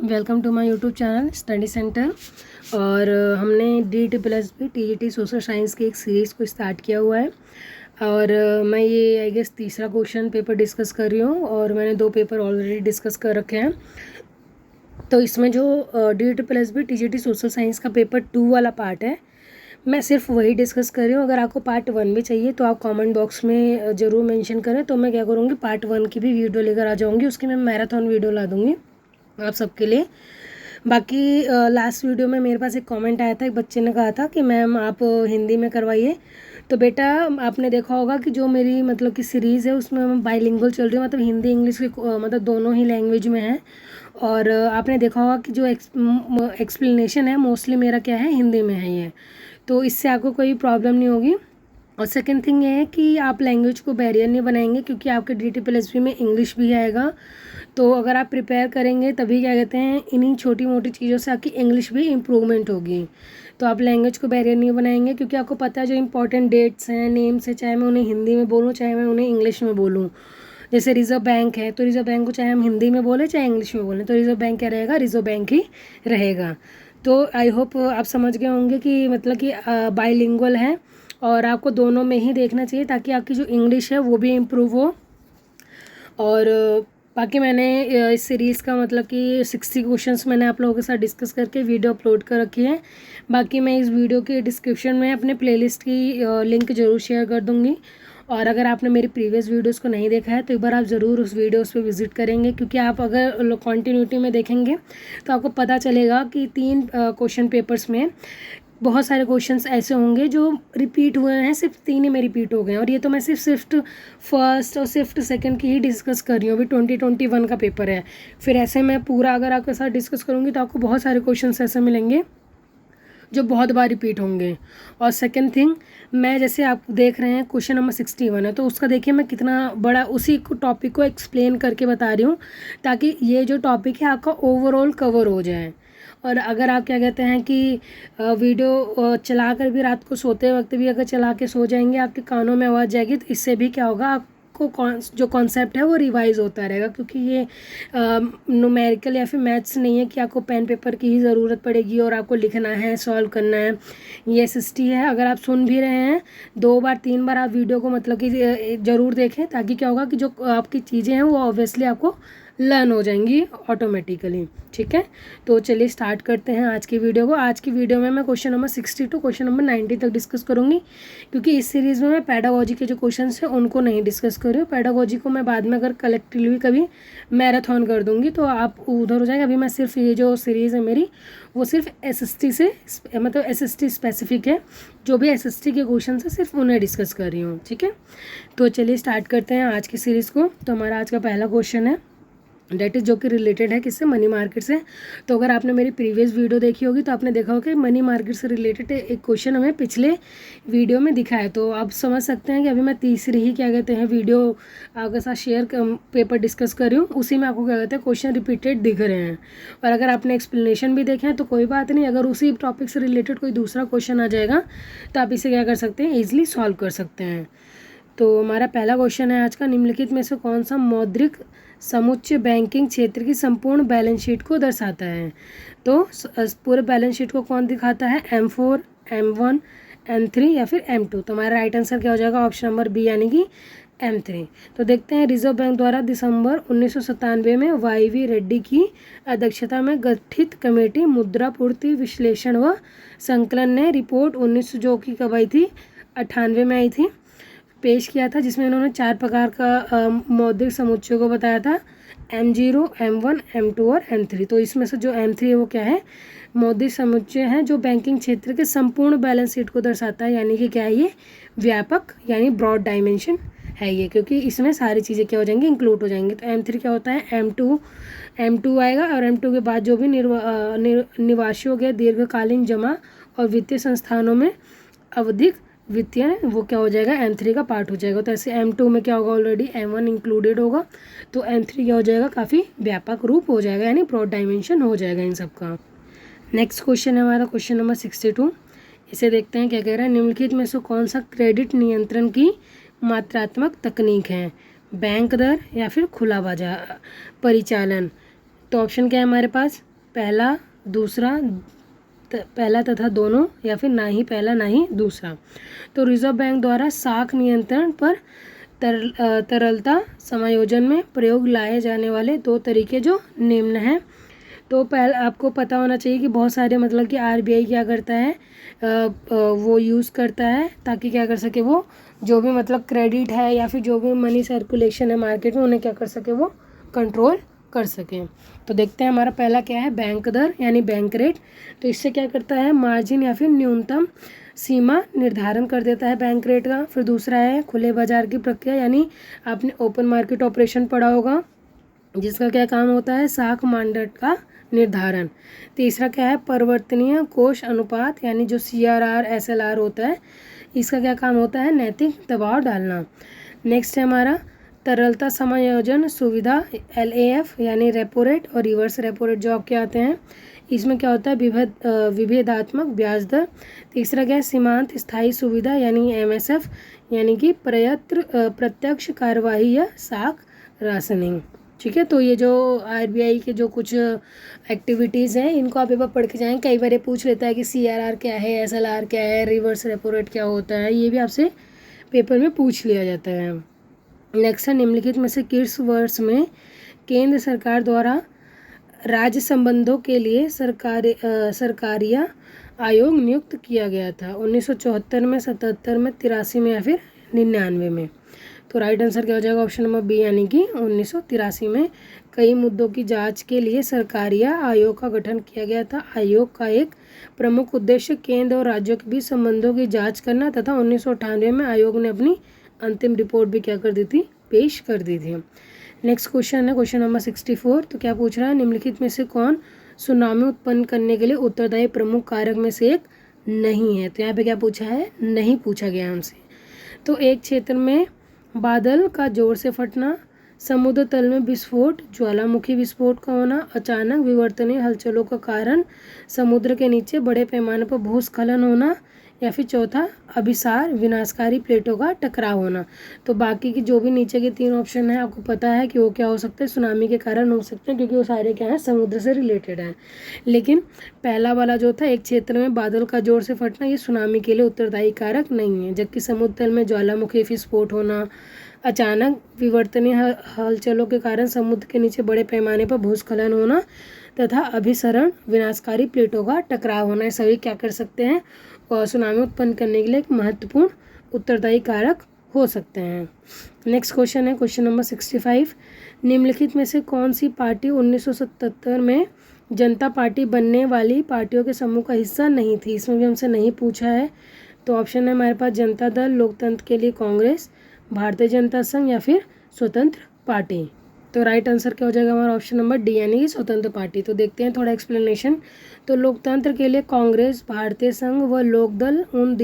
Welcome to my YouTube channel study centre. और हमने DEET+B TGT social science की एक सीरीज़ को स्टार्ट किया हुआ है। और मैं ये आई गेस तीसरा क्वेश्चन पेपर डिस्कस कर रही हूँ और मैंने 2 पेपर ऑलरेडी डिस्कस कर रखे हैं। तो इसमें जो DEET+B TGT सोशल साइंस का पेपर 2 वाला पार्ट है, मैं सिर्फ वही डिस्कस कर रही हूँ। अगर आपको पार्ट 1 भी चाहिए तो आप कमेंट बॉक्स में ज़रूर मेंशन करें, तो मैं क्या करूँगी पार्ट 1 की भी वीडियो लेकर आ जाऊँगी। उसकी मैं मैराथन वीडियो ला दूँगी आप सबके लिए। बाकी लास्ट वीडियो में मेरे पास एक कमेंट आया था, एक बच्चे ने कहा था कि मैम आप हिंदी में करवाइए। तो बेटा आपने देखा होगा कि जो मेरी मतलब कि सीरीज़ है उसमें मैं बाइलिंगुअल चल रही हूँ, मतलब हिंदी इंग्लिश की मतलब दोनों ही लैंग्वेज में है। और आपने देखा होगा कि जो एक्सप्लेनेशन है मोस्टली मेरा क्या है, हिंदी में है ये। तो इससे आपको कोई प्रॉब्लम नहीं होगी। और सेकंड थिंग ये है कि आप लैंग्वेज को बैरियर नहीं बनाएंगे, क्योंकि आपके DEET+B में इंग्लिश भी आएगा। तो अगर आप प्रिपेयर करेंगे तभी क्या कहते हैं, इन्हीं छोटी मोटी चीज़ों से आपकी इंग्लिश भी इम्प्रूवमेंट होगी। तो आप लैंग्वेज को बैरियर नहीं बनाएंगे, क्योंकि आपको पता है जो इंपॉर्टेंट डेट्स हैं, नेम्स है, चाहे मैं उन्हें हिंदी में बोलूँ चाहे मैं उन्हें इंग्लिश में बोलूँ। जैसे रिजर्व बैंक है, तो रिजर्व बैंक को चाहे हम हिंदी में बोलें चाहे इंग्लिश में बोलें, तो रिजर्व बैंक क्या रहेगा, रिजर्व बैंक ही रहेगा। तो आई होप आप समझ गए होंगे कि मतलब कि बाइलिंगुअल है और आपको दोनों में ही देखना चाहिए, ताकि आपकी जो इंग्लिश है वो भी इम्प्रूव हो। और बाकी मैंने इस सीरीज़ का मतलब कि 60 क्वेश्चंस मैंने आप लोगों के साथ डिस्कस करके वीडियो अपलोड कर रखी है। बाकी मैं इस वीडियो के डिस्क्रिप्शन में अपने प्लेलिस्ट की लिंक ज़रूर शेयर कर दूँगी। और अगर आपने मेरी प्रीवियस वीडियोस को नहीं देखा है तो एक बार आप ज़रूर उस वीडियोस पे विज़िट करेंगे, क्योंकि आप अगर कंटिन्यूटी में देखेंगे तो आपको पता चलेगा कि 3 क्वेश्चन पेपर्स में बहुत सारे क्वेश्चंस ऐसे होंगे जो रिपीट हुए हैं, सिर्फ 3 ही में रिपीट हो गए हैं। और ये तो मैं सिर्फ फर्स्ट और सिर्फ सेकंड की ही डिस्कस कर रही हूँ। अभी 2021 का पेपर है, फिर ऐसे मैं पूरा अगर आपके साथ डिस्कस करूँगी तो आपको बहुत सारे क्वेश्चंस ऐसे मिलेंगे जो बहुत बार रिपीट होंगे। और सेकंड थिंग, मैं जैसे आप देख रहे हैं क्वेश्चन नंबर 61 है, तो उसका देखिए मैं कितना बड़ा उसी टॉपिक को एक्सप्लेन करके बता रही हूँ, ताकि ये जो टॉपिक है आपका ओवरऑल कवर हो जाए। और अगर आप क्या कहते हैं कि वीडियो चला कर भी रात को सोते वक्त भी अगर चला के सो जाएंगे, आपके कानों में आवाज़ जाएगी, तो इससे भी क्या होगा, आपको जो कॉन्सेप्ट है वो रिवाइज होता रहेगा। क्योंकि ये न्यूमेरिकल या फिर मैथ्स नहीं है कि आपको पेन पेपर की ही ज़रूरत पड़ेगी और आपको लिखना है, सॉल्व करना है। ये SST है। अगर आप सुन भी रहे हैं 2 बार 3 बार आप वीडियो को मतलब कि ज़रूर देखें, ताकि क्या होगा कि जो आपकी चीज़ें हैं वो ऑब्वियसली आपको लर्न हो जाएंगी ऑटोमेटिकली। ठीक है, तो चलिए स्टार्ट करते हैं आज की वीडियो को। आज की वीडियो में मैं question number 60 to question number 90 तक डिस्कस करूंगी, क्योंकि इस सीरीज़ में मैं पेडागोजी के जो क्वेश्चन हैं उनको नहीं डिस्कस कर रही हूँ। पेडागोजी को मैं बाद में अगर कलेक्टिवली कभी मैराथन कर दूँगी तो आप उधर हो जाएगा। अभी मैं सिर्फ ये जो सीरीज़ है मेरी वो सिर्फ SST से मतलब SST स्पेसिफिक है, जो भी SST के क्वेश्चन है सिर्फ उन्हें डिस्कस कर रही हूँ। ठीक है, तो चलिए स्टार्ट करते हैं आज की सीरीज़ को। तो हमारा आज का पहला क्वेश्चन है डेट इज़ जो कि रिलेटेड है किससे, मनी मार्केट से। तो अगर आपने मेरी प्रीवियस वीडियो देखी होगी तो आपने देखा होगा कि मनी मार्केट से रिलेटेड एक क्वेश्चन हमें पिछले वीडियो में दिखा है। तो आप समझ सकते हैं कि अभी मैं तीसरी ही क्या कहते हैं वीडियो आपके साथ शेयर पेपर डिस्कस कर रही हूँ, उसी में आपको क्या कहते हैं क्वेश्चन रिपीटेड दिख रहे हैं। और अगर आपने एक्सप्लेनेशन भी देखे हैं तो कोई बात नहीं, अगर उसी टॉपिक से रिलेटेड कोई दूसरा क्वेश्चन आ जाएगा तो आप इसे क्या कर सकते हैं, ईजिली सॉल्व कर सकते हैं। तो हमारा पहला क्वेश्चन है आज का, निम्नलिखित में से कौन सा मौद्रिक समुच्चय बैंकिंग क्षेत्र की संपूर्ण बैलेंस शीट को दर्शाता है। तो पूरे बैलेंस शीट को कौन दिखाता है, M4, M1, M3 या फिर M2। तो हमारा राइट आंसर क्या हो जाएगा, ऑप्शन नंबर बी यानी कि M3। तो देखते हैं, रिजर्व बैंक द्वारा दिसंबर 1997 में YV रेड्डी की अध्यक्षता में गठित कमेटी मुद्रा पूर्ति विश्लेषण व संकलन ने रिपोर्ट 19 जो कि कब आई थी, 98 में आई थी, पेश किया था, जिसमें इन्होंने 4 प्रकार का मौद्रिक समुच्चय को बताया था, M0, M1, M2 और M3। तो इसमें से जो M3 है वो क्या है, मौद्रिक समुच्चय है जो बैंकिंग क्षेत्र के संपूर्ण बैलेंस शीट को दर्शाता है, यानी कि क्या है ये, व्यापक यानी ब्रॉड डायमेंशन है ये, क्योंकि इसमें सारी चीज़ें क्या हो जाएंगी, इंक्लूड हो जाएंगी। तो M3 क्या होता है, M2 आएगा, और M2 के बाद जो भी निवासियों के दीर्घकालीन जमा और वित्तीय संस्थानों में अवधिक वित्तीय वो क्या हो जाएगा, M3 का पार्ट हो जाएगा। तो ऐसे M2 में क्या होगा, ऑलरेडी M1 इंक्लूडेड होगा, तो M3 क्या हो जाएगा, काफ़ी व्यापक रूप हो जाएगा, यानी ब्रॉड डायमेंशन हो जाएगा इन सब का। नेक्स्ट क्वेश्चन है हमारा क्वेश्चन नंबर 62। इसे देखते हैं क्या कह रहा है, निम्नलिखित में से कौन सा क्रेडिट नियंत्रण की मात्रात्मक तकनीक है, बैंक दर या फिर खुला बाजार परिचालन। तो ऑप्शन क्या है हमारे पास, पहला दूसरा पहला तथा दोनों, या फिर ना ही पहला ना ही दूसरा। तो रिजर्व बैंक द्वारा साख नियंत्रण पर तरलता समायोजन में प्रयोग लाए जाने वाले दो तरीके जो निम्न हैं। तो पहले आपको पता होना चाहिए कि बहुत सारे मतलब कि आरबीआई क्या करता है, वो यूज़ करता है ताकि क्या कर सके, वो जो भी मतलब क्रेडिट है या फिर जो भी मनी सर्कुलेशन है मार्केट में, उन्हें क्या कर सके, वो कंट्रोल कर सकें। तो देखते हैं हमारा पहला क्या है, बैंक दर यानी बैंक रेट। तो इससे क्या करता है, मार्जिन या फिर न्यूनतम सीमा निर्धारण कर देता है बैंक रेट का। फिर दूसरा है खुले बाजार की प्रक्रिया, यानी आपने ओपन मार्केट ऑपरेशन पढ़ा होगा, जिसका क्या काम होता है, साख मानदंड का निर्धारण। तीसरा क्या है, परिवर्तनीय कोष अनुपात, यानी जो CRR SLR होता है, इसका क्या काम होता है, नैतिक दबाव डालना। नेक्स्ट है हमारा तरलता समायोजन सुविधा LAF, यानी रेपो रेट और रिवर्स रेपो रेट जो आपके आते हैं। इसमें क्या होता है, विभेदात्मक ब्याज दर। तीसरा क्या है, सीमांत स्थायी सुविधा यानी MSF, यानी कि प्रत्यक्ष कार्यवाही या साख राशनिंग। ठीक है, तो ये जो RBI के जो कुछ एक्टिविटीज़ हैं, इनको आप एक बार पढ़ के जाएँ। कई बार ये पूछ लेता है कि CRR क्या है, SLR क्या है, रिवर्स रेपो रेट क्या होता है, ये भी आपसे पेपर में पूछ लिया जाता है। नेक्स्ट है, निम्नलिखित में से किस वर्ष में केंद्र सरकार द्वारा राज्य संबंधों के लिए सरकारिया आयोग नियुक्त किया गया था? 1974 में, 77 में, 83 में या फिर 99 में? तो राइट आंसर क्या हो जाएगा, ऑप्शन नंबर बी, यानी कि 1983 में कई मुद्दों की जांच के लिए सरकारिया आयोग का गठन किया गया था। आयोग का एक प्रमुख उद्देश्य केंद्र और राज्यों के बीच संबंधों की जांच करना तथा 1998 में आयोग ने अपनी अंतिम रिपोर्ट भी क्या कर दी थी, पेश कर दी थी। नेक्स्ट क्वेश्चन है क्वेश्चन नंबर 64। तो क्या पूछ रहा है, निम्नलिखित में से कौन सुनामी उत्पन्न करने के लिए उत्तरदायी प्रमुख कारक में से एक नहीं है? तो यहाँ पे क्या पूछा है, नहीं पूछा गया हमसे। तो एक क्षेत्र में बादल का जोर से फटना, समुद्र तल में विस्फोट, ज्वालामुखी विस्फोट का होना, अचानक विवर्तनीय हलचलों का कारण समुद्र के नीचे बड़े पैमाने पर भूस्खलन होना, या फिर चौथा अभिसार विनाशकारी प्लेटों का टकराव होना। तो बाकी की जो भी नीचे के तीन ऑप्शन है, आपको पता है कि वो क्या हो सकते हैं, सुनामी के कारण हो सकते हैं, क्योंकि वो सारे क्या हैं, समुद्र से रिलेटेड हैं। लेकिन पहला वाला जो था, एक क्षेत्र में बादल का जोर से फटना, ये सुनामी के लिए उत्तरदायी कारक नहीं है। जबकि समुद्र तल में ज्वालामुखी विस्फोट होना, अचानक विवर्तनीय हलचलों के कारण समुद्र के नीचे बड़े पैमाने पर भूस्खलन होना तथा अभिसरण विनाशकारी प्लेटों का टकराव होना, ये सभी क्या कर सकते हैं, और सुनामी उत्पन्न करने के लिए एक महत्वपूर्ण उत्तरदायी कारक हो सकते हैं। नेक्स्ट क्वेश्चन है क्वेश्चन नंबर 65। निम्नलिखित में से कौन सी पार्टी 1977 में जनता पार्टी बनने वाली पार्टियों के समूह का हिस्सा नहीं थी? इसमें भी हमसे नहीं पूछा है। तो ऑप्शन है हमारे पास जनता दल, लोकतंत्र के लिए कांग्रेस, भारतीय जनता संघ या फिर स्वतंत्र पार्टी। तो राइट आंसर क्या हो जाएगा हमारा, ऑप्शन नंबर डी, यानी कि स्वतंत्र पार्टी। तो देखते हैं थोड़ा एक्सप्लेनेशन। तो लोकतंत्र के लिए कांग्रेस, भारतीय संघ व लोकदल उन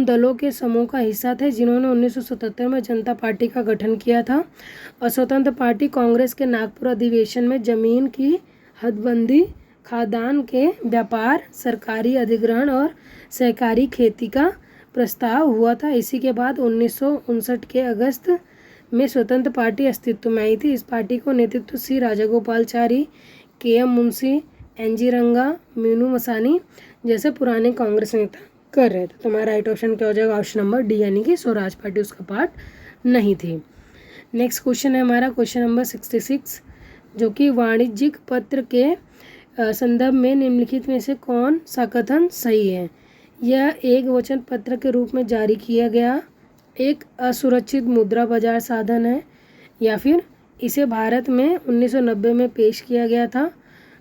दलों के समूह का हिस्सा थे जिन्होंने 1977 में जनता पार्टी का गठन किया था। और स्वतंत्र पार्टी कांग्रेस के नागपुर अधिवेशन में जमीन की हदबंदी, खादान के व्यापार, सरकारी अधिग्रहण और सहकारी खेती का प्रस्ताव हुआ था। इसी के बाद 1959 के अगस्त में स्वतंत्र पार्टी अस्तित्व में आई थी। इस पार्टी को नेतृत्व सी राजागोपालचारी, KM मुंशी, NG रंगा, मीनू मसानी जैसे पुराने कांग्रेस नेता कर रहे थे। तो हमारा राइट ऑप्शन क्या हो जाएगा, ऑप्शन नंबर डी, यानी कि स्वराज पार्टी उसका पार्ट नहीं थी। नेक्स्ट क्वेश्चन है हमारा क्वेश्चन नंबर 66, जो कि वाणिज्यिक पत्र के संदर्भ में निम्नलिखित में से कौन सा कथन सही है? यह एक वचन पत्र के रूप में जारी किया गया एक असुरक्षित मुद्रा बाजार साधन है, या फिर इसे भारत में 1990 में पेश किया गया था,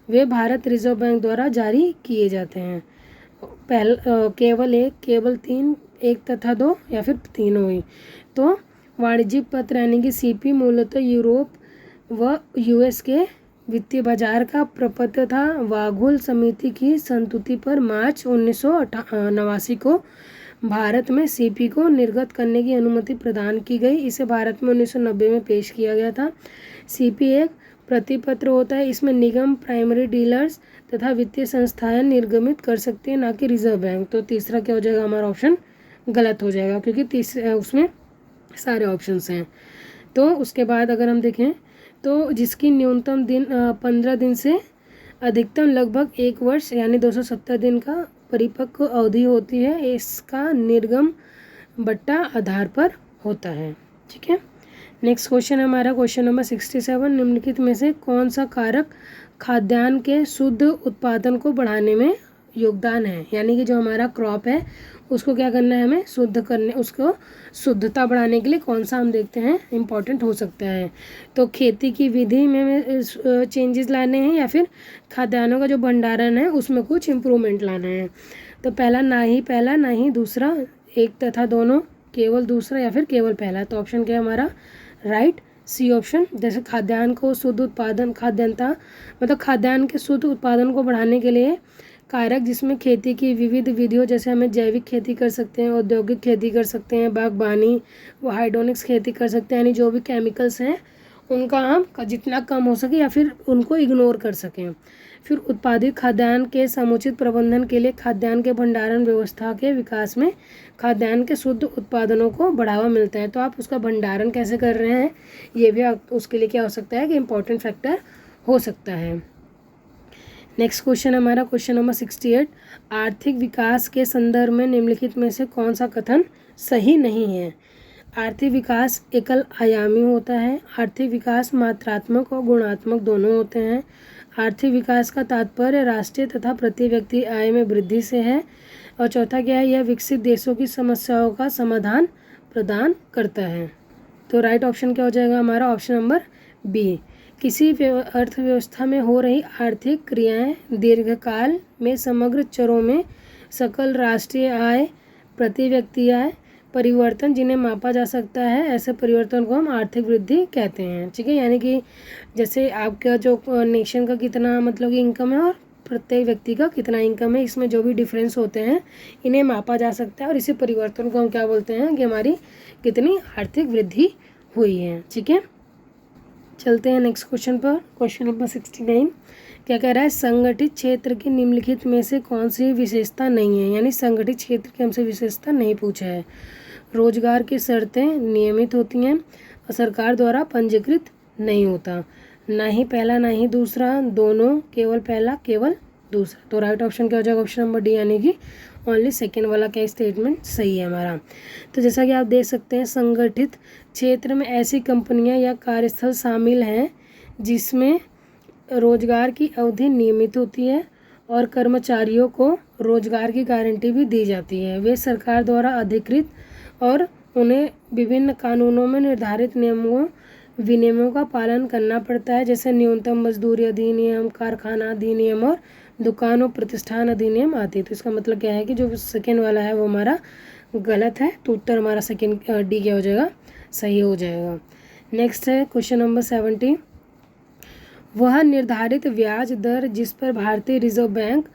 वे भारत रिजर्व बैंक द्वारा जारी किए जाते हैं। केवल एक, केवल तीन, एक तथा दो, या फिर तीनों ही? तो वाणिज्यिक पत्र यानी कि CP मूलतः यूरोप व US के वित्तीय बाजार का प्रपत्र था। वाघुल समिति की संस्तुति पर मार्च 1989 को भारत में CP को निर्गत करने की अनुमति प्रदान की गई। इसे भारत में 1990 में पेश किया गया था। CP एक प्रतिपत्र होता है, इसमें निगम, प्राइमरी डीलर्स तथा वित्तीय संस्थाएं निर्गमित कर सकते हैं, ना कि रिजर्व बैंक। तो तीसरा क्या हो जाएगा हमारा ऑप्शन गलत हो जाएगा, क्योंकि तीसरे उसमें सारे ऑप्शंस हैं। तो उसके बाद अगर हम देखें तो जिसकी न्यूनतम दिन 15 दिन से अधिकतम लगभग 1 वर्ष यानी 270 दिन का परिपक्व अवधि होती है। इसका निर्गम बट्टा आधार पर होता है। ठीक है, नेक्स्ट क्वेश्चन हमारा क्वेश्चन नंबर 67, निम्नलिखित में से कौन सा कारक खाद्यान्न के शुद्ध उत्पादन को बढ़ाने में योगदान है। यानी कि जो हमारा क्रॉप है उसको क्या करना है, हमें शुद्ध करने, उसको शुद्धता बढ़ाने के लिए कौन सा हम देखते हैं इम्पॉर्टेंट हो सकता है। तो खेती की विधि में चेंजेस लाने हैं या फिर खाद्यान्नों का जो भंडारण है उसमें कुछ इम्प्रूवमेंट लाना है। तो पहला ना ही दूसरा, एक तथा दोनों, केवल दूसरा या फिर केवल पहला। तो ऑप्शन क्या है हमारा, राइट सी ऑप्शन। जैसे खाद्यान्न को शुद्ध उत्पादन, खाद्यान्नता मतलब खाद्यान्न के शुद्ध उत्पादन को बढ़ाने के लिए कारक जिसमें खेती की विविध विधियों, जैसे हमें जैविक खेती कर सकते हैं, औद्योगिक खेती कर सकते हैं, बागबानी व हाइड्रोनिक्स खेती कर सकते हैं, यानी जो भी केमिकल्स हैं उनका हम जितना कम हो सके या फिर उनको इग्नोर कर सकें। फिर उत्पादित खाद्यान्न के समुचित प्रबंधन के लिए खाद्यान्न के भंडारण व्यवस्था के विकास में खाद्यान्न के शुद्ध उत्पादनों को बढ़ावा मिलता है। तो आप उसका भंडारण कैसे कर रहे हैं ये भी उसके लिए क्या हो सकता है कि इम्पोर्टेंट फैक्टर हो सकता है। नेक्स्ट क्वेश्चन हमारा क्वेश्चन नंबर 68, आर्थिक विकास के संदर्भ में निम्नलिखित में से कौन सा कथन सही नहीं है। आर्थिक विकास एकल आयामी होता है। आर्थिक विकास मात्रात्मक और गुणात्मक दोनों होते हैं। आर्थिक विकास का तात्पर्य राष्ट्रीय तथा प्रति व्यक्ति आय में वृद्धि से है। और चौथा क्या है, यह विकसित देशों की समस्याओं का समाधान प्रदान करता है। तो राइट ऑप्शन क्या हो जाएगा हमारा, ऑप्शन नंबर बी। किसी अर्थव्यवस्था में हो रही आर्थिक क्रियाएं दीर्घकाल में समग्र चरों में सकल राष्ट्रीय आय, प्रति व्यक्ति आय परिवर्तन जिन्हें मापा जा सकता है, ऐसे परिवर्तन को हम आर्थिक वृद्धि कहते हैं। ठीक है, यानी कि जैसे आपका जो नेशन का कितना मतलब कि इनकम है और प्रत्येक व्यक्ति का कितना इनकम है, इसमें जो भी डिफरेंस होते हैं इन्हें मापा जा सकता है और इसी परिवर्तन को हम क्या बोलते हैं कि हमारी कितनी आर्थिक वृद्धि हुई है। ठीक है, चलते हैं नेक्स्ट क्वेश्चन पर। क्वेश्चन नंबर 69 क्या कह रहा है, संगठित क्षेत्र की निम्नलिखित में से कौन सी विशेषता नहीं है। यानी संगठित क्षेत्र की हमसे विशेषता नहीं पूछा है। रोजगार की शर्तें नियमित होती हैं और सरकार द्वारा पंजीकृत नहीं होता। ना ही पहला ना ही दूसरा, दोनों, केवल पहला केवल दूसरा। तो राइट ऑप्शन क्या हो जाएगा, ऑप्शन नंबर डी, यानी कि ओनली सेकेंड वाला क्या स्टेटमेंट सही है हमारा। तो जैसा कि आप देख सकते हैं, संगठित क्षेत्र में ऐसी कंपनियां या कार्यस्थल शामिल हैं जिसमें रोजगार की अवधि नियमित होती है और कर्मचारियों को रोजगार की गारंटी भी दी जाती है। वे सरकार द्वारा अधिकृत और उन्हें विभिन्न कानूनों में निर्धारित नियमों विनियमों का पालन करना पड़ता है, जैसे न्यूनतम मजदूरी अधिनियम, कारखाना अधिनियम और दुकान और प्रतिष्ठान अधिनियम आदि। तो इसका मतलब क्या है कि जो सेकेंड वाला है वो हमारा गलत है। तो उत्तर हमारा सेकेंड डी क्या हो जाएगा, सही हो जाएगा। नेक्स्ट है क्वेश्चन नंबर 70, वह निर्धारित ब्याज दर जिस पर भारतीय रिजर्व बैंक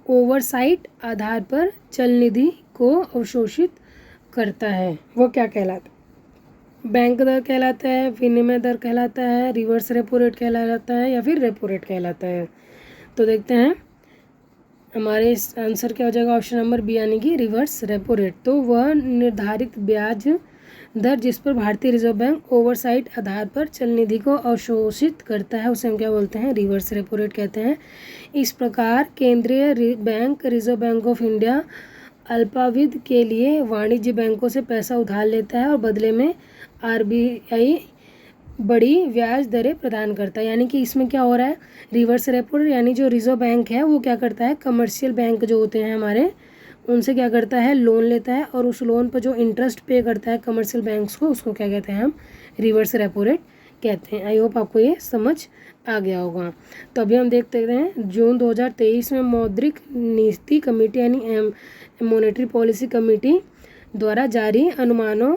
ओवरसाइट आधार पर चल निधि को अवशोषित करता है वो क्या कहलाता है। बैंक दर कहलाता है, विनिमय दर कहलाता है, रिवर्स रेपो रेट कहलाता है या फिर रेपो रेट कहलाता है। तो देखते हैं हमारे आंसर क्या हो जाएगा, ऑप्शन नंबर बी, यानी कि रिवर्स रेपो रेट। तो वह निर्धारित ब्याज दर जिस पर भारतीय रिजर्व बैंक ओवरसाइट आधार पर चल निधि को अवशोषित करता है उसे हम क्या बोलते हैं, रिवर्स रेपो रेट कहते हैं। इस प्रकार केंद्रीय bank reserve bank of India अल्पावधि के लिए वाणिज्य बैंकों से पैसा उधार लेता है और बदले में आरबीआई बड़ी ब्याज दरें प्रदान करता है। यानी कि इसमें क्या हो रहा है, रिवर्स रेपो रेट, यानी जो रिजर्व बैंक है वो क्या करता है, कमर्शियल बैंक जो होते हैं हमारे उनसे क्या करता है, लोन लेता है और उस लोन पर जो इंटरेस्ट पे करता है कमर्शियल बैंक्स को, उसको क्या कहते हैं हम, रिवर्स रेपो रेट कहते हैं। आई होप आपको ये समझ आ गया होगा। तो अभी हम देखते हैं जून 2023 में मौद्रिक नीति कमेटी यानी मॉनेटरी पॉलिसी कमेटी द्वारा जारी अनुमानों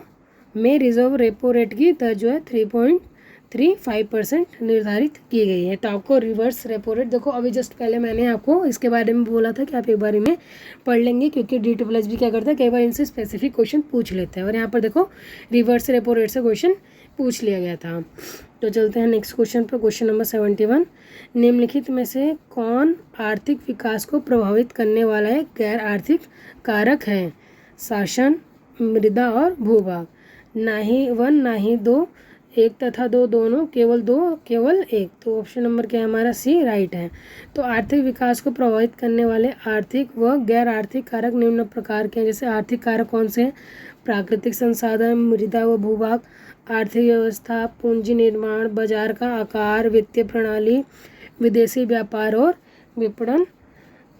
में रिजर्व रेपो रेट की दर जो है 3.35% निर्धारित की गई है। तो आपको रिवर्स रेपो रेट, देखो अभी जस्ट पहले मैंने आपको इसके बारे में बोला था कि आप एक बार में पढ़ लेंगे, क्योंकि DSSB भी क्या करता है, कई बार इनसे स्पेसिफिक क्वेश्चन पूछ लेते हैं और यहाँ पर देखो रिवर्स रेपो रेट से क्वेश्चन पूछ लिया गया था। तो चलते हैं नेक्स्ट क्वेश्चन पर। क्वेश्चन नंबर 71, निम्नलिखित में से कौन आर्थिक विकास को प्रभावित करने वाला एक गैर आर्थिक कारक है। शासन, मृदा और भूभाग। ना ही 1 ना ही 2 एक तथा दो दोनों, केवल दो, केवल एक। तो ऑप्शन नंबर क्या है हमारा? सी राइट है। तो आर्थिक विकास को प्रभावित करने वाले आर्थिक व गैर आर्थिक कारक निम्न प्रकार के हैं। जैसे आर्थिक कारक कौन से हैं? प्राकृतिक संसाधन, मृदा व भूभाग, आर्थिक व्यवस्था, पूंजी निर्माण, बाजार का आकार, वित्तीय प्रणाली, विदेशी व्यापार और विपणन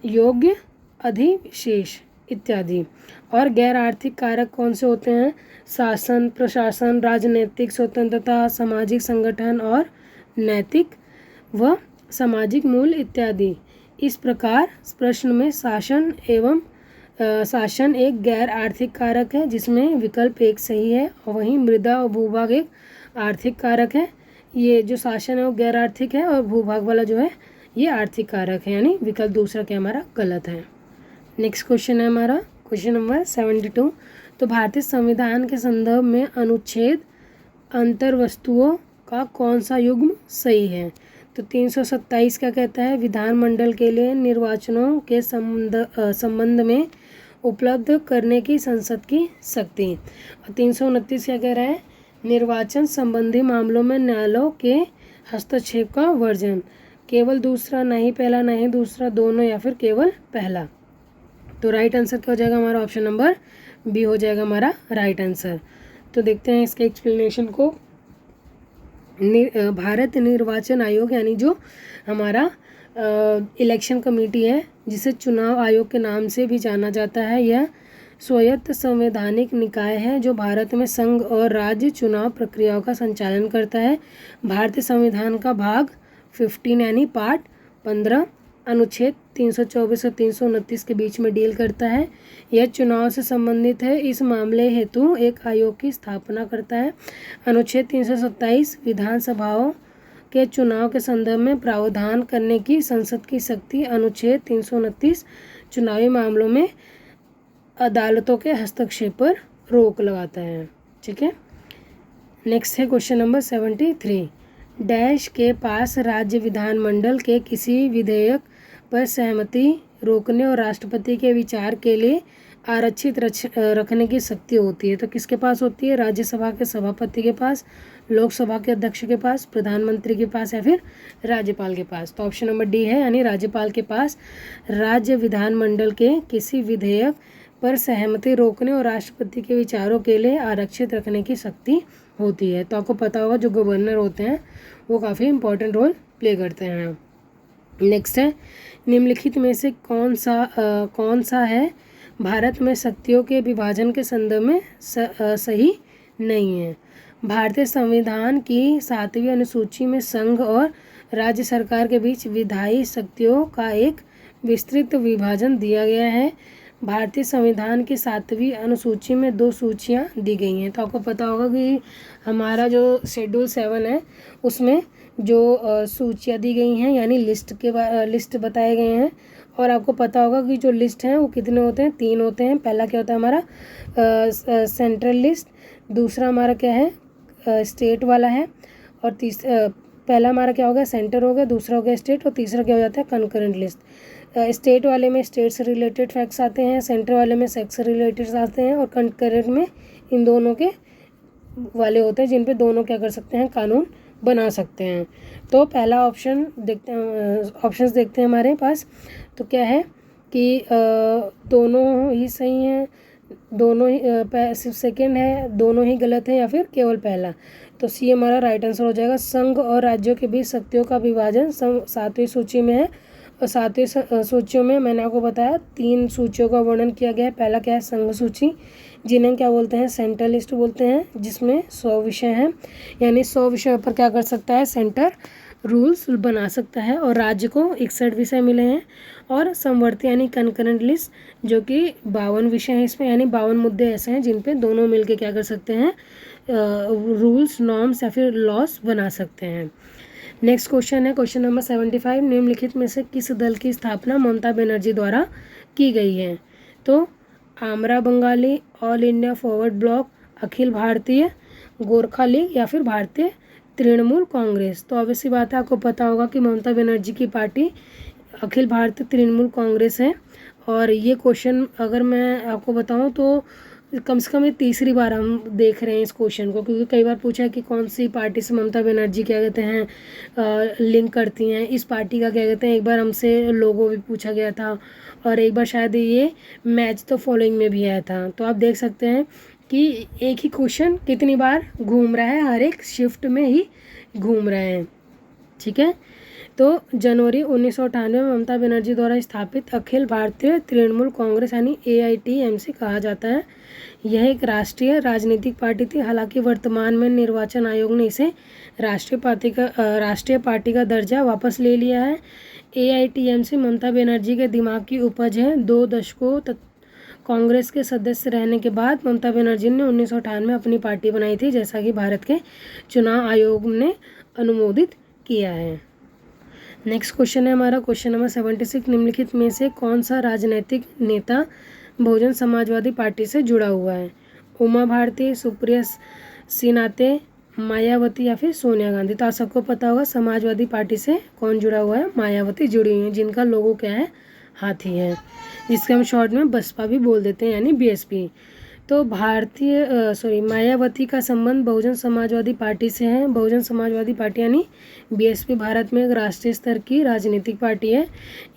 योग्य अधिशेष इत्यादि। और गैर आर्थिक कारक कौन से होते हैं? शासन, प्रशासन, राजनीतिक स्वतंत्रता, सामाजिक संगठन और नैतिक व सामाजिक मूल्य इत्यादि। इस प्रकार प्रश्न में शासन एक गैर आर्थिक कारक है जिसमें विकल्प एक सही है, और वहीं मृदा और भूभाग एक आर्थिक कारक है। ये जो शासन है वो गैर आर्थिक है और भूभाग वाला जो है ये आर्थिक कारक है, यानी विकल्प दूसरा क्या हमारा गलत है। नेक्स्ट क्वेश्चन है हमारा क्वेश्चन नंबर 72। तो भारतीय संविधान के संदर्भ में अनुच्छेद अंतर्वस्तुओं का कौन सा युग्म सही है? तो 327 क्या कहता है? विधानमंडल के लिए निर्वाचनों के संबंध में उपलब्ध करने की संसद की शक्ति। और 329 क्या कह रहा है? निर्वाचन संबंधी मामलों में न्यायालयों के हस्तक्षेप का वर्जन। केवल दूसरा, नहीं पहला, नहीं दूसरा, दोनों या फिर केवल पहला। तो राइट आंसर क्या हो जाएगा हमारा? ऑप्शन नंबर बी हो जाएगा हमारा राइट आंसर। तो देखते हैं इसके एक्सप्लेनेशन को। भारत निर्वाचन आयोग यानी जो हमारा इलेक्शन कमेटी है, जिसे चुनाव आयोग के नाम से भी जाना जाता है, यह स्वायत्त संवैधानिक निकाय है जो भारत में संघ और राज्य चुनाव प्रक्रियाओं का संचालन करता है। भारतीय संविधान का भाग 15 यानी पार्ट 15 अनुच्छेद 324 और 329 के बीच में डील करता है। यह चुनाव से संबंधित है। इस मामले हेतु एक आयोग की स्थापना करता है। अनुच्छेद 327 विधानसभाओं के चुनाव के संदर्भ में प्रावधान करने की संसद की शक्ति। अनुच्छेद 329 चुनावी मामलों में अदालतों के हस्तक्षेप पर रोक लगाता है। ठीक है, नेक्स्ट है क्वेश्चन नंबर 73। डैश के पास राज्य विधानमंडल के किसी विधेयक पर सहमति रोकने और राष्ट्रपति के विचार के लिए आरक्षित रखने की शक्ति होती है। तो किसके पास होती है? राज्यसभा के सभापति के पास, लोकसभा के अध्यक्ष के पास, प्रधानमंत्री के पास या फिर राज्यपाल के पास। तो ऑप्शन नंबर डी है, यानी राज्यपाल के पास राज्य विधानमंडल के किसी विधेयक पर सहमति रोकने और राष्ट्रपति के विचारों के लिए आरक्षित रखने की शक्ति होती है। तो आपको पता होगा जो गवर्नर होते हैं वो काफ़ी इंपॉर्टेंट रोल प्ले करते हैं। नेक्स्ट है, निम्नलिखित में से कौन सा है भारत में शक्तियों के विभाजन के संदर्भ में सही नहीं है? भारतीय संविधान की 7वीं अनुसूची में संघ और राज्य सरकार के बीच विधायी शक्तियों का एक विस्तृत विभाजन दिया गया है। भारतीय संविधान की 7वीं अनुसूची में 2 सूचियां दी गई हैं। तो आपको पता होगा कि हमारा जो शेड्यूल 7 है उसमें जो सूचियां दी गई हैं, यानी लिस्ट बताए गए हैं। और आपको पता होगा कि जो लिस्ट हैं वो कितने होते हैं? 3 होते हैं। पहला क्या होता है हमारा सेंट्रल लिस्ट, दूसरा हमारा क्या है स्टेट वाला है, और पहला हमारा क्या हो गया सेंटर हो गया, दूसरा हो गया स्टेट, और तीसरा क्या हो जाता है कंकरेंट लिस्ट। स्टेट वाले में स्टेट से रिलेटेड फैक्ट्स आते हैं, सेंटर वाले में सेक्स से रिलेटेड आते हैं, और कंकरेंट में इन दोनों के वाले होते हैं जिन पे दोनों क्या कर सकते हैं कानून बना सकते हैं। तो पहला ऑप्शन देखते हैं, ऑप्शंस देखते हैं हमारे पास। तो क्या है कि दोनों ही सही हैं, दोनों ही सिर्फ सेकेंड है, दोनों ही गलत है, या फिर केवल पहला। तो सी हमारा राइट आंसर हो जाएगा। संघ और राज्यों के बीच शक्तियों का विभाजन 7वीं सूची में है, और 7वीं सूचियों में मैंने आपको बताया 3 सूचियों का वर्णन किया गया है। पहला क्या है संघ सूची, जिन्हें क्या बोलते हैं सेंट्रल लिस्ट बोलते हैं, जिसमें 100 विषय हैं, यानी 100 विषयों पर क्या कर सकता है सेंटर रूल्स बना सकता है। और राज्य को 61 विषय मिले हैं। और समवर्ती यानी कंकरेंट लिस्ट जो कि 52 विषय हैं इसमें, यानी 52 मुद्दे ऐसे हैं जिन पे दोनों मिलके क्या कर सकते हैं रूल्स, नॉर्म्स या फिर लॉस बना सकते हैं। नेक्स्ट क्वेश्चन है क्वेश्चन नंबर 75। निम्नलिखित में से किस दल की स्थापना ममता बनर्जी द्वारा की गई है? तो Amra Bangali, all India forward bloc, Akhil Bharatiya Gorkha league या फिर भारतीय तृणमूल कांग्रेस। तो ऑब्वियसली बात है, आपको पता होगा कि ममता बनर्जी की पार्टी अखिल भारतीय तृणमूल कांग्रेस है। और ये क्वेश्चन अगर मैं आपको बताऊं तो कम से कम ये तीसरी बार हम देख रहे हैं इस क्वेश्चन को, क्योंकि कई बार पूछा है कि कौन सी पार्टी से ममता बनर्जी क्या कहते हैं लिंक करती हैं, इस पार्टी का क्या कहते हैं, एक बार हमसे लोगो भी पूछा गया था, और एक बार शायद ये मैच द फॉलोइंग में भी आया था। तो आप देख सकते हैं कि एक ही क्वेश्चन कितनी बार घूम रहा है, हर एक शिफ्ट में ही घूम रहे हैं। ठीक है, तो जनवरी 1998 में ममता बनर्जी द्वारा स्थापित अखिल भारतीय तृणमूल कांग्रेस यानी AITMC कहा जाता है। यह एक राष्ट्रीय राजनीतिक पार्टी थी। हालांकि वर्तमान में निर्वाचन आयोग ने इसे राष्ट्रीय पार्टी का दर्जा वापस ले लिया है। AITMC ममता बनर्जी के दिमाग की उपज है। 2 दशकों तक कांग्रेस के सदस्य रहने के बाद ममता बनर्जी ने 1998 में अपनी पार्टी बनाई थी, जैसा कि भारत के चुनाव आयोग ने अनुमोदित किया है। नेक्स्ट क्वेश्चन है हमारा क्वेश्चन नंबर 76। निम्नलिखित में से कौन सा राजनीतिक नेता बहुजन समाजवादी पार्टी से जुड़ा हुआ है? उमा भारती, सुप्रिया सिनाते, मायावती या फिर सोनिया गांधी? तो आप सबको पता होगा समाजवादी पार्टी से कौन जुड़ा हुआ है, मायावती जुड़ी हुई है, जिनका लोगो क्या है, हाथी है, जिसके हम शॉर्ट में बसपा भी बोल देते हैं यानी BSP। तो मायावती का संबंध बहुजन समाजवादी पार्टी से है। बहुजन समाजवादी पार्टी यानी BSP भारत में एक राष्ट्रीय स्तर की राजनीतिक पार्टी है।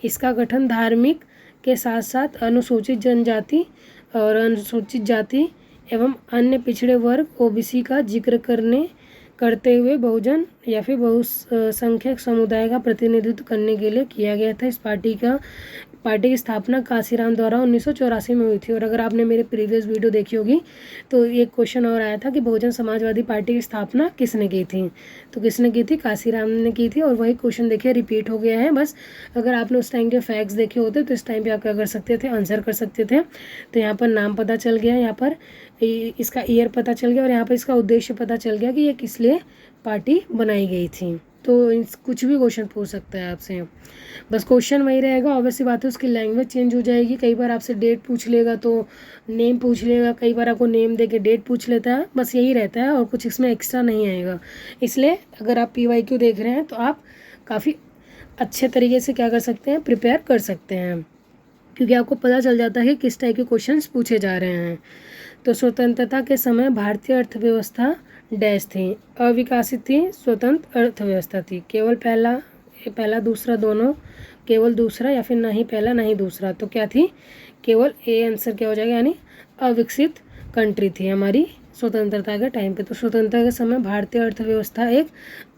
इसका गठन धार्मिक के साथ साथ अनुसूचित जनजाति और अनुसूचित जाति एवं अन्य पिछड़े वर्ग OBC का जिक्र करते हुए बहुजन या फिर बहुसंख्यक समुदाय का प्रतिनिधित्व करने के लिए किया गया था। इस पार्टी की स्थापना कांसीराम द्वारा 1984 में हुई थी। और अगर आपने मेरे प्रीवियस वीडियो देखी होगी तो एक क्वेश्चन और आया था कि बहुजन समाजवादी पार्टी की स्थापना किसने की थी, तो किसने की थी, कांसीराम ने की थी। और वही क्वेश्चन देखिए रिपीट हो गया है। बस अगर आपने उस टाइम के फैक्ट्स देखे होते तो इस टाइम पे आप क्या कर सकते थे, आंसर कर सकते थे। तो यहाँ पर नाम पता चल गया, यहाँ पर इसका ईयर पता चल गया और यहाँ पर इसका उद्देश्य पता चल गया कि ये किस लिए पार्टी बनाई गई थी। तो कुछ भी क्वेश्चन पूछ सकता है आपसे, बस क्वेश्चन वही रहेगा। ऑब्वियसली बात है उसकी लैंग्वेज चेंज हो जाएगी। कई बार आपसे डेट पूछ लेगा तो नेम पूछ लेगा, कई बार आपको नेम दे के डेट पूछ लेता है, बस यही रहता है और कुछ इसमें एक्स्ट्रा नहीं आएगा। इसलिए अगर आप PYQ देख रहे हैं तो आप काफ़ी अच्छे तरीके से क्या कर सकते हैं, प्रिपेयर कर सकते हैं, क्योंकि आपको पता चल जाता है कि किस टाइप के क्वेश्चंस पूछे जा रहे हैं। तो स्वतंत्रता के समय भारतीय अर्थव्यवस्था डैश थी, अविकसित थी, स्वतंत्र अर्थव्यवस्था थी, केवल पहला दूसरा दोनों, केवल दूसरा या फिर नहीं पहला नहीं दूसरा। तो क्या थी, केवल A आंसर क्या हो जाएगा, यानी अविकसित कंट्री थी हमारी स्वतंत्रता के टाइम पे। तो स्वतंत्रता के समय भारतीय अर्थव्यवस्था एक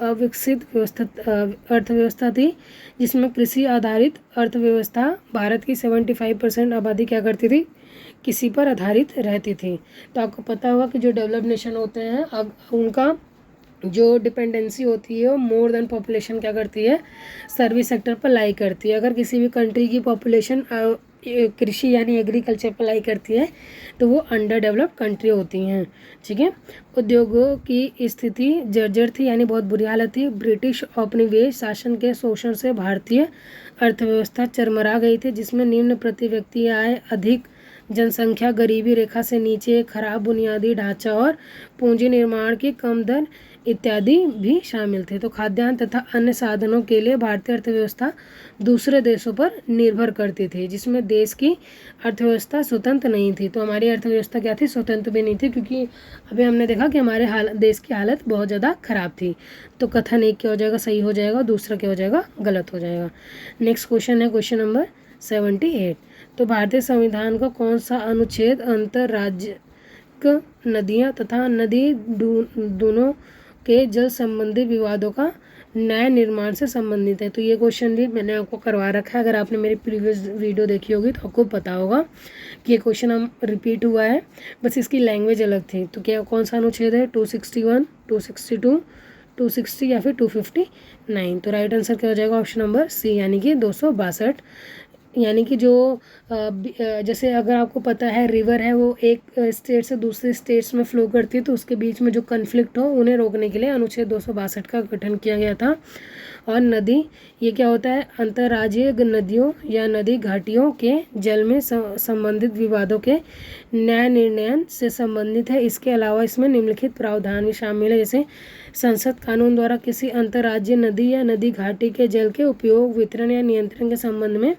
अविकसित अर्थव्यवस्था थी, जिसमें कृषि आधारित अर्थव्यवस्था। भारत की 75% आबादी क्या करती थी, किसी पर आधारित रहती थी। तो आपको पता होगा कि जो डेवलप्ड नेशन होते हैं अब उनका जो डिपेंडेंसी होती है वो मोर देन पॉपुलेशन क्या करती है, सर्विस सेक्टर पर लाई करती है। अगर किसी भी कंट्री की पॉपुलेशन कृषि यानी एग्रीकल्चर पर लाई करती है तो वो अंडर डेवलप्ड कंट्री होती हैं। ठीक है, उद्योगों की स्थिति जर्जर थी यानी बहुत बुरी हालत थी। ब्रिटिश औपनिवेश शासन के शोषण से भारतीय अर्थव्यवस्था चरमरा गई थी, जिसमें निम्न प्रति व्यक्ति आय, अधिक जनसंख्या, गरीबी रेखा से नीचे, खराब बुनियादी ढांचा और पूंजी निर्माण की कम दर इत्यादि भी शामिल थे। तो खाद्यान्न तथा अन्य साधनों के लिए भारतीय अर्थव्यवस्था दूसरे देशों पर निर्भर करती थी, जिसमें देश की अर्थव्यवस्था स्वतंत्र नहीं थी। तो हमारी अर्थव्यवस्था क्या थी, स्वतंत्र भी नहीं थी, क्योंकि अभी हमने देखा कि हमारे देश की हालत बहुत ज़्यादा खराब थी। तो कथन एक क्या हो जाएगा, सही हो जाएगा, दूसरा क्या हो जाएगा, गलत हो जाएगा। नेक्स्ट क्वेश्चन है क्वेश्चन नंबर 78। तो भारतीय संविधान का कौन सा अनुच्छेद अंतर्राज्यिक नदियाँ तथा नदी दोनों के जल संबंधी विवादों का न्याय निर्माण से संबंधित है? तो ये क्वेश्चन भी मैंने आपको करवा रखा है। अगर आपने मेरी प्रीवियस वीडियो देखी होगी तो आपको पता होगा कि ये क्वेश्चन हम रिपीट हुआ है, बस इसकी लैंग्वेज अलग थी। तो क्या कौन सा अनुच्छेद है, 261, 262, 260 या फिर 259? तो राइट आंसर क्या हो जाएगा, ऑप्शन नंबर C यानी कि 262। यानी कि जो जैसे अगर आपको पता है रिवर है वो एक स्टेट से दूसरे स्टेट्स में फ्लो करती है, तो उसके बीच में जो कन्फ्लिक्ट हो उन्हें रोकने के लिए अनुच्छेद 262 का गठन किया गया था। और नदी ये क्या होता है, अंतर्राज्यीय नदियों या नदी घाटियों के जल में संबंधित विवादों के न्याय निर्णयन से संबंधित है। इसके अलावा इसमें निम्नलिखित प्रावधान भी शामिल है, जैसे संसद कानून द्वारा किसी अंतर्राज्यीय नदी या नदी घाटी के जल के उपयोग, वितरण या नियंत्रण के संबंध में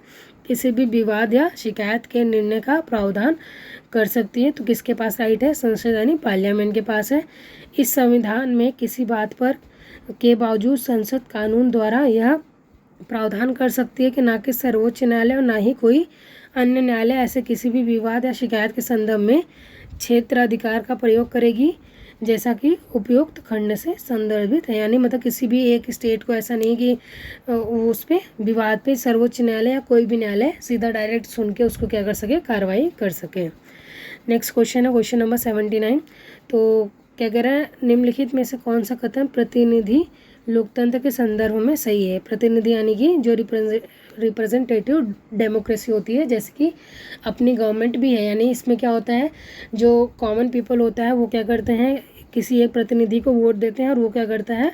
किसी भी विवाद या शिकायत के निर्णय का प्रावधान कर सकती है। तो किसके पास राइट है, संसद यानी पार्लियामेंट के पास है। इस संविधान में किसी बात पर के बावजूद संसद कानून द्वारा यह प्रावधान कर सकती है कि ना कि सर्वोच्च न्यायालय और ना ही कोई अन्य न्यायालय ऐसे किसी भी विवाद या शिकायत के संदर्भ में क्षेत्राधिकार का प्रयोग करेगी जैसा कि उपयुक्त खंड से संदर्भित है। यानी मतलब किसी भी एक स्टेट को ऐसा नहीं कि उस पर विवाद पे सर्वोच्च न्यायालय या कोई भी न्यायालय सीधा डायरेक्ट सुन के उसको क्या कर सके, कार्रवाई कर सके। नेक्स्ट क्वेश्चन है क्वेश्चन नंबर 79। तो क्या कह रहा है, निम्नलिखित में से कौन सा कथन प्रतिनिधि लोकतंत्र के संदर्भ में सही है। प्रतिनिधि यानी कि जो रिप्रेजेंटेटिव डेमोक्रेसी होती है, जैसे कि अपनी गवर्नमेंट भी है, यानी इसमें क्या होता है, जो कॉमन पीपल होता है वो क्या करते हैं, किसी एक प्रतिनिधि को वोट देते हैं और वो क्या करता है,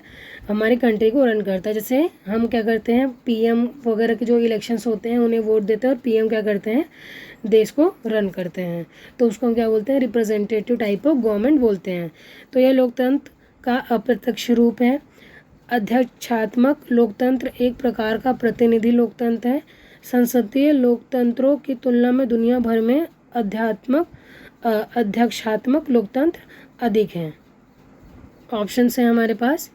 हमारी कंट्री को रन करता है। जैसे हम क्या करते हैं, पीएम वगैरह के जो इलेक्शंस होते हैं उन्हें वोट देते हैं और पीएम क्या करते हैं, देश को रन करते हैं। तो उसको हम क्या बोलते हैं, रिप्रेजेंटेटिव टाइप ऑफ गवर्नमेंट बोलते हैं। तो यह लोकतंत्र का अप्रत्यक्ष रूप है। अध्यक्षात्मक लोकतंत्र एक प्रकार का प्रतिनिधि लोकतंत्र है। संसदीय लोकतंत्रों की तुलना में दुनिया भर में अध्यक्षात्मक लोकतंत्र अधिक हैं। ऑप्शन है हमारे पास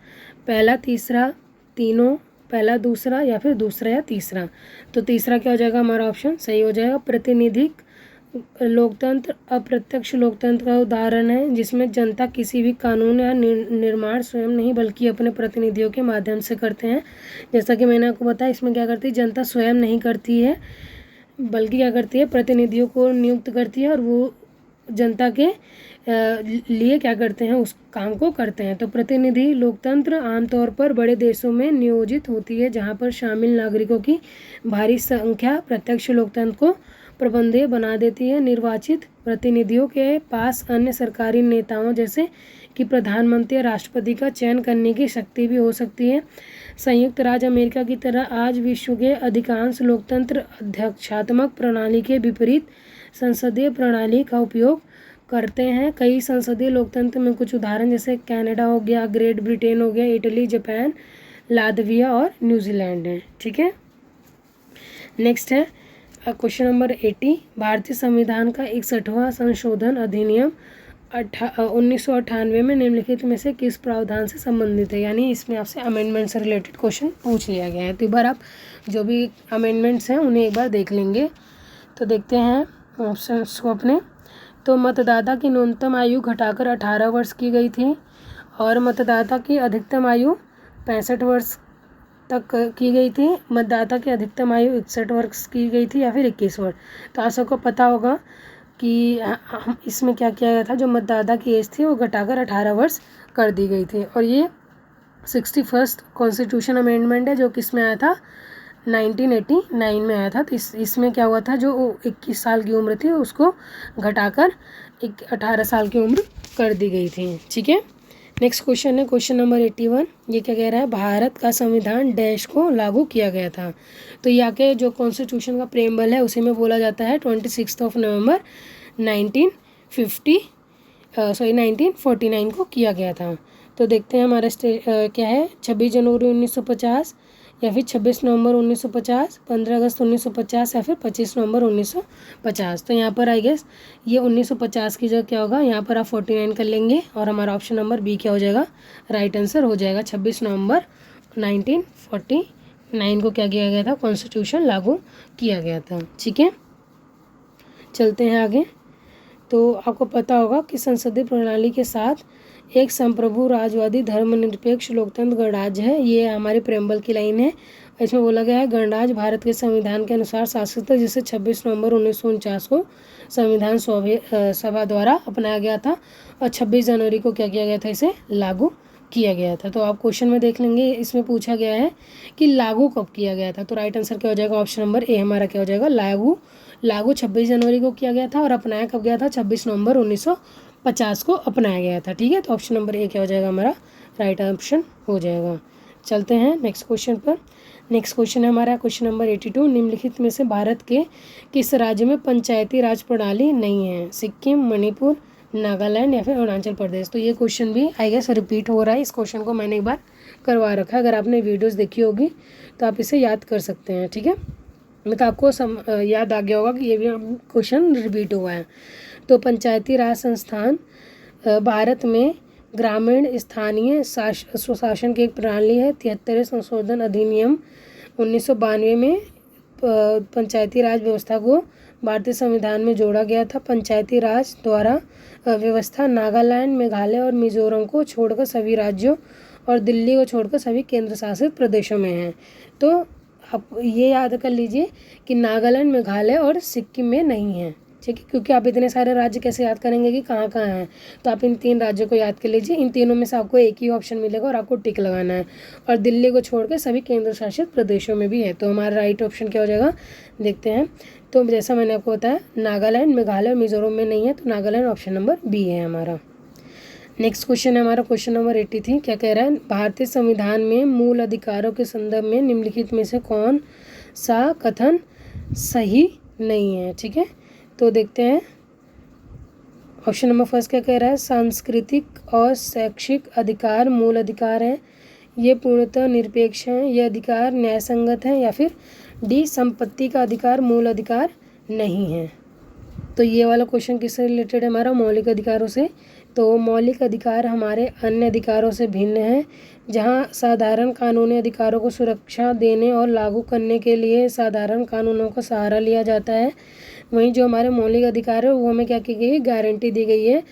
पहला, तीसरा, तीनों, पहला, दूसरा या फिर दूसरा या तीसरा। तो तीसरा क्या हो जाएगा, हमारा ऑप्शन सही हो जाएगा। प्रतिनिधिक लोकतंत्र अप्रत्यक्ष लोकतंत्र का उदाहरण है, जिसमें जनता किसी भी कानून या निर्माण स्वयं नहीं बल्कि अपने प्रतिनिधियों के माध्यम से करते हैं। जैसा कि मैंने आपको बताया, इसमें क्या करती है, जनता स्वयं नहीं करती है बल्कि क्या करती है, प्रतिनिधियों को नियुक्त करती है और वो जनता के लिए क्या करते हैं, उस काम को करते हैं। तो प्रतिनिधि लोकतंत्र आमतौर पर बड़े देशों में नियोजित होती है, जहां पर शामिल नागरिकों की भारी संख्या प्रत्यक्ष लोकतंत्र को प्रबंधनीय बना देती है। निर्वाचित प्रतिनिधियों के पास अन्य सरकारी नेताओं जैसे कि प्रधानमंत्री या राष्ट्रपति का चयन करने की शक्ति भी हो सकती है। संयुक्त राज्य अमेरिका की तरह आज विश्व के अधिकांश लोकतंत्र अध्यक्षात्मक प्रणाली के विपरीत संसदीय प्रणाली का उपयोग करते हैं। कई संसदीय लोकतंत्र में कुछ उदाहरण जैसे कनाडा हो गया, ग्रेट ब्रिटेन हो गया, इटली, जापान, लातविया और न्यूजीलैंड है। ठीक है, नेक्स्ट है क्वेश्चन नंबर 80। भारतीय संविधान का 61वां संशोधन अधिनियम 1998 में निम्नलिखित में से किस प्रावधान से संबंधित है। यानी इसमें आपसे अमेंडमेंट से रिलेटेड क्वेश्चन पूछ लिया गया है। तो एक बार आप जो भी अमेंडमेंट्स हैं उन्हें एक बार देख लेंगे। तो देखते हैं ऑप्शंस को अपने। तो मतदाता की न्यूनतम आयु घटाकर 18 वर्ष की गई थी और मतदाता की अधिकतम आयु 65 वर्ष तक की गई थी। मतदाता की अधिकतम आयु 61 वर्ष की गई थी या फिर 21 वर्ष। तो आप सबको पता होगा कि इसमें क्या किया गया था, जो मतदाता की एज थी वो घटाकर 18 वर्ष कर दी गई थी। और ये 61st कॉन्स्टिट्यूशन अमेंडमेंट है, जो किस में आया था, 1989 में आया था। तो इसमें क्या हुआ था, जो 21 साल की उम्र थी उसको घटाकर 18 साल की उम्र कर दी गई थी। ठीक है, नेक्स्ट क्वेश्चन है क्वेश्चन नंबर 81। ये क्या कह रहा है, भारत का संविधान डैश को लागू किया गया था। तो यहाँ के जो कॉन्स्टिट्यूशन का प्रेम्बल है उसी में बोला जाता है 26 नवंबर 1949 को किया गया था। तो देखते हैं हमारा क्या है, 26 जनवरी 1950 या फिर 26 नवंबर 1950, 15 अगस्त 1950 या फिर 25 नवंबर 1950। तो यहाँ पर आई गेस ये 1950 की जगह क्या होगा, यहाँ पर आप 49 कर लेंगे और हमारा ऑप्शन नंबर बी क्या हो जाएगा, राइट आंसर हो जाएगा। 26 नवंबर 1949 को क्या किया गया था, कॉन्स्टिट्यूशन लागू किया गया था। ठीक है, चलते हैं आगे। तो आपको पता होगा कि संसदीय प्रणाली के साथ एक संप्रभु राजवादी धर्मनिरपेक्ष लोकतंत्र गणराज्य है। ये हमारे प्रेम्बल की लाइन है। इसमें बोला गया है, गणराज्य भारत के संविधान के अनुसार शासित है, जिसे 26 नवंबर 1949 को संविधान सभा द्वारा अपनाया गया था और 26 जनवरी को क्या किया गया था, इसे लागू किया गया था। तो आप क्वेश्चन में देख लेंगे, इसमें पूछा गया है कि लागू कब किया गया था। तो राइट आंसर क्या हो जाएगा, ऑप्शन नंबर ए हमारा क्या हो जाएगा, लागू 26 जनवरी को किया गया था और अपनाया कब गया था, 26 नवंबर 1950 को अपनाया गया था। ठीक है, तो ऑप्शन नंबर ए क्या हो जाएगा, हमारा राइट ऑप्शन हो जाएगा। चलते हैं नेक्स्ट क्वेश्चन पर। नेक्स्ट क्वेश्चन है हमारा क्वेश्चन नंबर 82। निम्नलिखित में से भारत के किस राज्य में पंचायती राज प्रणाली नहीं है? सिक्किम, मणिपुर, नागालैंड या फिर अरुणाचल प्रदेश। तो ये क्वेश्चन भी आई गेस रिपीट हो रहा है। इस क्वेश्चन को मैंने एक बार करवा रखा है, अगर आपने वीडियोस देखी होगी तो आप इसे याद कर सकते हैं। ठीक है, मैं तो आपको याद आ गया होगा कि ये भी क्वेश्चन रिपीट हुआ है। तो पंचायती राज संस्थान भारत में ग्रामीण स्थानीय स्वशासन की एक प्रणाली है। 73वें संशोधन अधिनियम 1992 में पंचायती राज व्यवस्था को भारतीय संविधान में जोड़ा गया था। पंचायती राज द्वारा व्यवस्था नागालैंड, मेघालय और मिजोरम को छोड़कर सभी राज्यों और दिल्ली को छोड़कर सभी केंद्र शासित प्रदेशों में है। तो आप ये याद कर लीजिए कि नागालैंड, मेघालय और सिक्किम में नहीं है। ठीक है, क्योंकि आप इतने सारे राज्य कैसे याद करेंगे कि कहाँ कहाँ हैं। तो आप इन 3 राज्यों को याद कर लीजिए। इन तीनों में से आपको एक ही ऑप्शन मिलेगा और आपको टिक लगाना है। और दिल्ली को छोड़कर सभी केंद्र शासित प्रदेशों में भी है। तो हमारा राइट ऑप्शन क्या हो जाएगा, देखते हैं। तो जैसा मैंने आपको बताया, नागालैंड, मेघालय और मिजोरम में नहीं है, तो नागालैंड ऑप्शन नंबर बी है हमारा। नेक्स्ट क्वेश्चन है हमारा क्वेश्चन नंबर 83। क्या कह रहा है? भारतीय संविधान में मूल अधिकारों के संदर्भ में निम्नलिखित में से कौन सा कथन सही नहीं है? ठीक है, तो देखते हैं। ऑप्शन नंबर फर्स्ट क्या कह रहा है? सांस्कृतिक और शैक्षिक अधिकार मूल अधिकार हैं, ये पूर्णतः निरपेक्ष हैं, ये अधिकार न्यायसंगत हैं। या फिर डी, संपत्ति का अधिकार मूल अधिकार नहीं है। तो ये वाला क्वेश्चन किससे रिलेटेड है? हमारा मौलिक अधिकारों से। तो मौलिक अधिकार हमारे अन्य अधिकारों से भिन्न हैं, जहाँ साधारण कानूनी अधिकारों को सुरक्षा देने और लागू करने के लिए साधारण कानूनों का सहारा लिया जाता है। वहीं जो हमारे मौलिक अधिकार है वो हमें क्या की गई है? गारंटी दी गई है,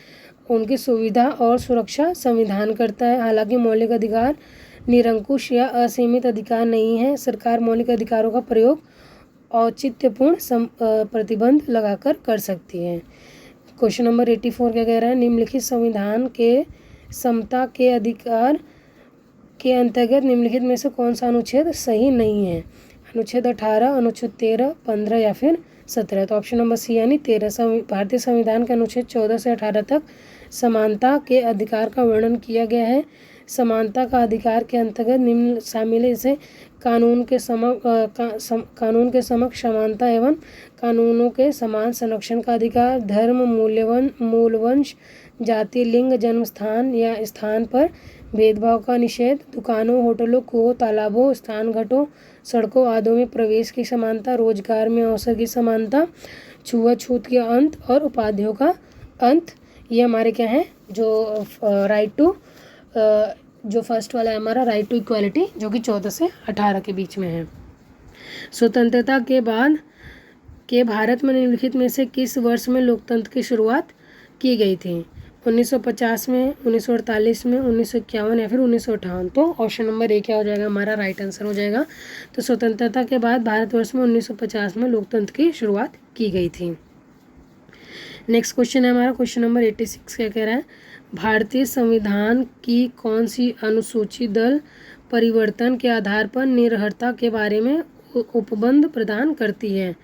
उनकी सुविधा और सुरक्षा संविधान करता है। हालांकि मौलिक अधिकार निरंकुश या असीमित अधिकार नहीं है। सरकार मौलिक अधिकारों का प्रयोग औचित्यपूर्ण प्रतिबंध लगाकर कर सकती है। क्वेश्चन नंबर 84 क्या कह रहा है? निम्नलिखित संविधान के समता के अधिकार के अंतर्गत निम्नलिखित में से कौन सा अनुच्छेद सही नहीं है? अनुच्छेद 18, अनुच्छेद 13, 15 या फिर 17। तो ऑप्शन नंबर सी यानी 13। भारतीय संविधान के अनुच्छेद 14 से 18 तक समानता के अधिकार का वर्णन किया गया है। समानता का अधिकार के अंतर्गत निम्न शामिल है, जैसे कानून के समक्ष समानता एवं कानूनों के समान संरक्षण का अधिकार, धर्म, मूलवंश, जाति, लिंग, जन्म स्थान या स्थान पर भेदभाव का निषेध, दुकानों, होटलों, कुओं, तालाबों, स्नान घाटों, सड़कों आदि में प्रवेश की समानता, रोजगार में अवसर की समानता, छुआछूत के अंत और उपाधियों का अंत। ये हमारे क्या हैं? जो राइट टू जो फर्स्ट वाला है हमारा राइट टू इक्वालिटी, जो कि 14 से 18 के बीच में है। स्वतंत्रता के बाद के भारत में निम्नलिखित में से किस वर्ष में लोकतंत्र की शुरुआत की गई थी? 1950 में, 1948 में, 1951 या फिर 1958। तो ऑप्शन नंबर ए क्या हो जाएगा? हमारा राइट आंसर हो जाएगा। तो स्वतंत्रता के बाद भारतवर्ष में 1950 में लोकतंत्र की शुरुआत की गई थी। नेक्स्ट क्वेश्चन है हमारा क्वेश्चन नंबर 86। क्या कह रहा है? भारतीय संविधान की कौन सी अनुसूची दल परिवर्तन के आधार पर निरर्हता के बारे में उपबंध प्रदान करती है?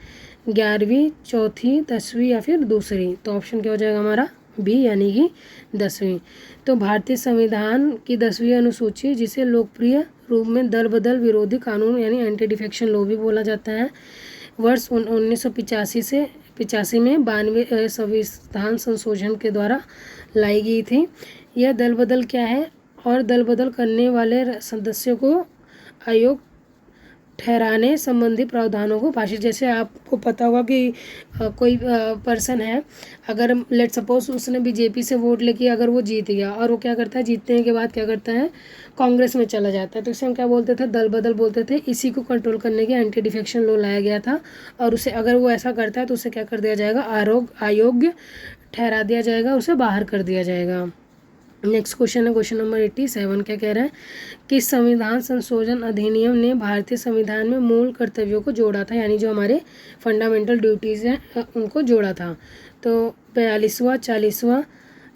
11वीं, चौथी, 10वीं या फिर दूसरी। तो ऑप्शन क्या हो जाएगा हमारा? बी यानी कि 10वीं। तो भारतीय संविधान की 10वीं अनुसूची, जिसे लोकप्रिय रूप में दल बदल विरोधी कानून यानी एंटी डिफेक्शन लॉ भी बोला जाता है, वर्ष 1985 में 92वें संविधान संशोधन के द्वारा लाई गई थी। यह दल बदल क्या है? और दल बदल करने वाले सदस्यों को अयोग्य ठहराने संबंधी प्रावधानों को पारित। जैसे आपको पता होगा कि कोई पर्सन है, अगर लेट सपोज उसने बीजेपी से वोट लेके अगर वो जीत गया और वो क्या करता है, जीतने के बाद क्या करता है, कांग्रेस में चला जाता है, तो इसे हम क्या बोलते थे? दल बदल बोलते थे। इसी को कंट्रोल करने के एंटी डिफेक्शन लॉ लाया गया था। और उसे अगर वो ऐसा करता है तो उसे क्या कर दिया जाएगा? अयोग्य ठहरा दिया जाएगा, उसे बाहर कर दिया जाएगा। नेक्स्ट क्वेश्चन है क्वेश्चन नंबर 87। क्या कह रहा है? किस संविधान संशोधन अधिनियम ने भारतीय संविधान में मूल कर्तव्यों को जोड़ा था, यानी जो हमारे फंडामेंटल ड्यूटीज़ हैं उनको जोड़ा था? तो 42वां, 40वां,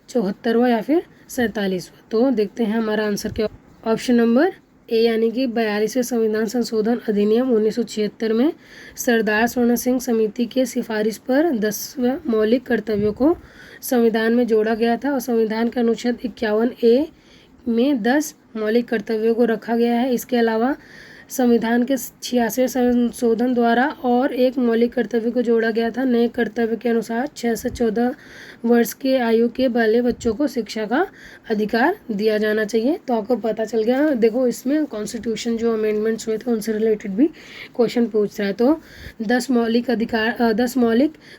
74वां या फिर 47वां। तो देखते हैं हमारा आंसर क्या। ऑप्शन नंबर ए यानी कि 42वें संविधान संशोधन अधिनियम 1976 में सरदार स्वर्ण सिंह समिति के सिफारिश पर 10वें मौलिक कर्तव्यों को संविधान में जोड़ा गया था। और संविधान के अनुच्छेद 51A में 10 मौलिक कर्तव्यों को रखा गया है। इसके अलावा संविधान के 86वें संशोधन द्वारा और एक मौलिक कर्तव्य को जोड़ा गया था। नए कर्तव्य के अनुसार 6 से 14 वर्ष के आयु के बाले बच्चों को शिक्षा का अधिकार दिया जाना चाहिए। तो आपको पता चल गया। देखो इसमें कॉन्स्टिट्यूशन जो अमेंडमेंट्स हुए थे उनसे रिलेटेड भी क्वेश्चन पूछ रहा है। तो 10 मौलिक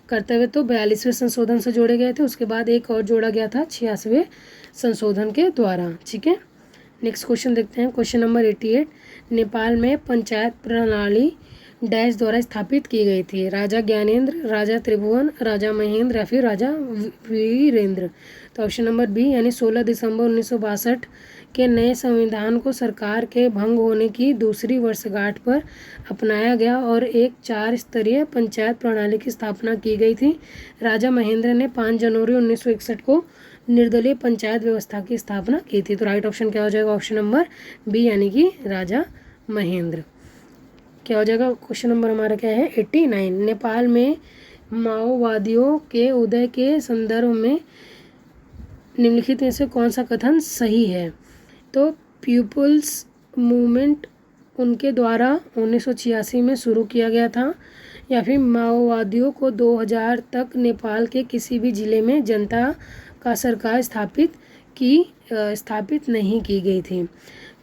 कर्तव्य तो 42वें संशोधन से जोड़े गए थे। उसके बाद एक और जोड़ा गया था 86वें संशोधन के द्वारा। ठीक है, नेक्स्ट क्वेश्चन देखते हैं। क्वेश्चन नंबर 88, नेपाल में पंचायत प्रणाली डैश द्वारा स्थापित की गई थी। राजा ज्ञानेंद्र, राजा त्रिभुवन, राजा महेंद्र या फिर राजा वीरेंद्र। तो ऑप्शन नंबर बी यानी 16 दिसंबर 1962 के नए संविधान को सरकार के भंग होने की दूसरी वर्षगांठ पर अपनाया गया और एक 4 स्तरीय पंचायत प्रणाली की स्थापना की गई थी। राजा महेंद्र ने 5 जनवरी 1961 को निर्दलीय पंचायत व्यवस्था की स्थापना की थी। तो राइट ऑप्शन क्या हो जाएगा? ऑप्शन नंबर बी यानी कि राजा महेंद्र। क्या हो जाएगा? क्वेश्चन नंबर हमारा क्या है? 89, नेपाल में माओवादियों के उदय के संदर्भ में निम्नलिखित में से कौन सा कथन सही है? तो पीपुल्स मूवमेंट उनके द्वारा 1986 में शुरू किया गया था, या फिर माओवादियों को 2000 तक नेपाल के किसी भी जिले में जनता का सरकार स्थापित नहीं की गई थी।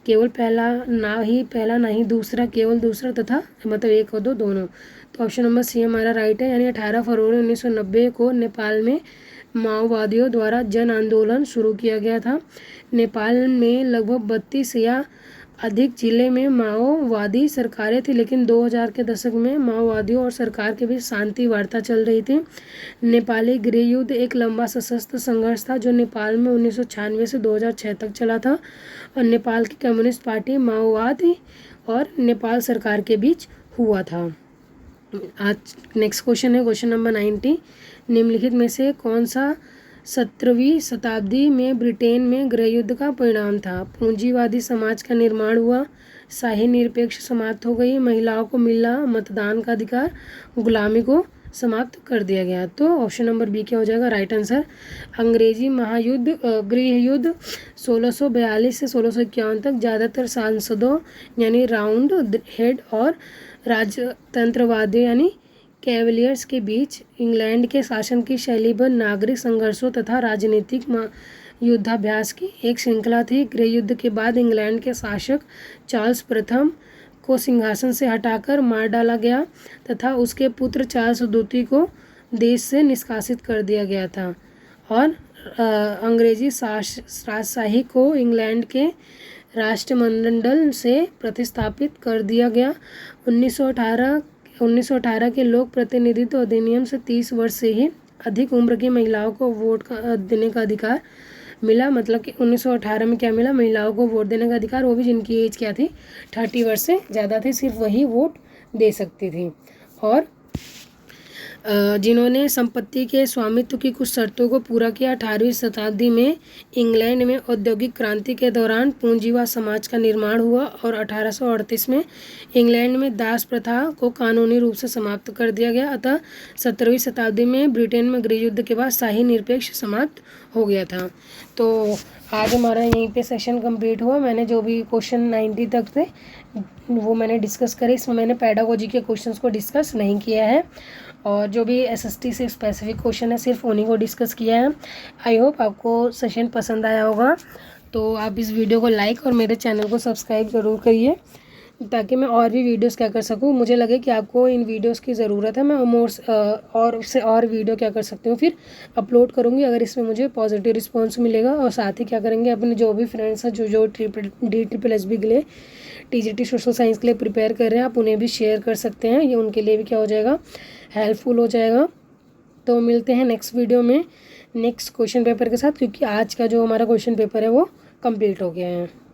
केवल पहला ना ही दूसरा, केवल दूसरा तथा मतलब 1 और 2 दोनों। तो ऑप्शन नंबर सी हमारा राइट है, यानी 18 फरवरी 1990 को नेपाल में माओवादियों द्वारा जन आंदोलन शुरू किया गया था। नेपाल में लगभग 32 या अधिक जिले में माओवादी सरकारें थी, लेकिन 2000 के दशक में माओवादियों और सरकार के बीच शांति वार्ता चल रही थी। नेपाली गृह युद्ध एक लंबा सशस्त्र संघर्ष था जो नेपाल में 1996 से 2006 तक चला था और नेपाल की कम्युनिस्ट पार्टी माओवादी और नेपाल सरकार के बीच हुआ था। आज नेक्स्ट क्वेश्चन है क्वेश्चन नंबर 90, निम्नलिखित में से कौन सा 17वीं शताब्दी में ब्रिटेन में गृह युद्ध का परिणाम था? पूंजीवादी समाज का निर्माण हुआ, शाही निरपेक्ष समाप्त हो गई, महिलाओं को मिला मतदान का अधिकार, गुलामी को समाप्त कर दिया गया। तो ऑप्शन नंबर बी क्या हो जाएगा? Right answer. अंग्रेजी महायुद्ध गृह युद्ध 1642 से 1651 तक ज़्यादातर सांसदों यानी राउंड हेड और राजतंत्रवादियों यानी कैवलियर्स के बीच इंग्लैंड के शासन की शैली पर नागरिक संघर्षों तथा राजनीतिक युद्धाभ्यास की एक श्रृंखला थी। गृह युद्ध के बाद इंग्लैंड के शासक चार्ल्स प्रथम को सिंहासन से हटाकर मार डाला गया तथा उसके पुत्र चार्ल्स द्वितीय को देश से निष्कासित कर दिया गया था और अंग्रेजी राजशाही को इंग्लैंड के राष्ट्रमंडल से प्रतिस्थापित कर दिया गया। 1918 के लोक प्रतिनिधित्व अधिनियम से 30 वर्ष से ही अधिक उम्र की महिलाओं को वोट देने का अधिकार मिला। मतलब कि 1918 में क्या मिला? महिलाओं को वोट देने का अधिकार, वो भी जिनकी एज क्या थी 30 वर्ष से ज़्यादा थी, सिर्फ वही वोट दे सकती थी। और जिन्होंने संपत्ति के स्वामित्व की कुछ शर्तों को पूरा किया। 18वीं शताब्दी में इंग्लैंड में औद्योगिक क्रांति के दौरान पूंजीवाद समाज का निर्माण हुआ और 1838 में इंग्लैंड में दास प्रथा को कानूनी रूप से समाप्त कर दिया गया। अतः 17वीं शताब्दी में ब्रिटेन में गृह युद्ध के बाद शाही निरपेक्ष समाप्त हो गया था। तो आज हमारा यहीं पे सेशन कंप्लीट हुआ। मैंने जो भी क्वेश्चन 90 तक थे वो मैंने डिस्कस करे। इसमें मैंने पेडागोजी के क्वेश्चंस को डिस्कस नहीं किया है और जो भी एसएसटी से स्पेसिफिक क्वेश्चन है सिर्फ उन्हीं को डिस्कस किया है। आई होप आपको सेशन पसंद आया होगा। तो आप इस वीडियो को लाइक और मेरे चैनल को सब्सक्राइब ज़रूर करिए ताकि मैं और भी वीडियोस क्या कर सकूं। मुझे लगे कि आपको इन वीडियोस की ज़रूरत है, मैं और उससे और वीडियो क्या कर सकती हूँ फिर अपलोड करूँगी अगर इसमें मुझे पॉजिटिव रिस्पॉन्स मिलेगा। और साथ ही क्या करेंगे, अपने जो भी फ्रेंड्स हैं जो DSSB के लिए TGT सोशल साइंस के लिए प्रिपेयर कर रहे हैं, आप उन्हें भी शेयर कर सकते हैं। ये उनके लिए भी क्या हो जाएगा, हेल्पफुल हो जाएगा। तो मिलते हैं नेक्स्ट वीडियो में नेक्स्ट क्वेश्चन पेपर के साथ, क्योंकि आज का जो हमारा क्वेश्चन पेपर है वो कंप्लीट हो गया है।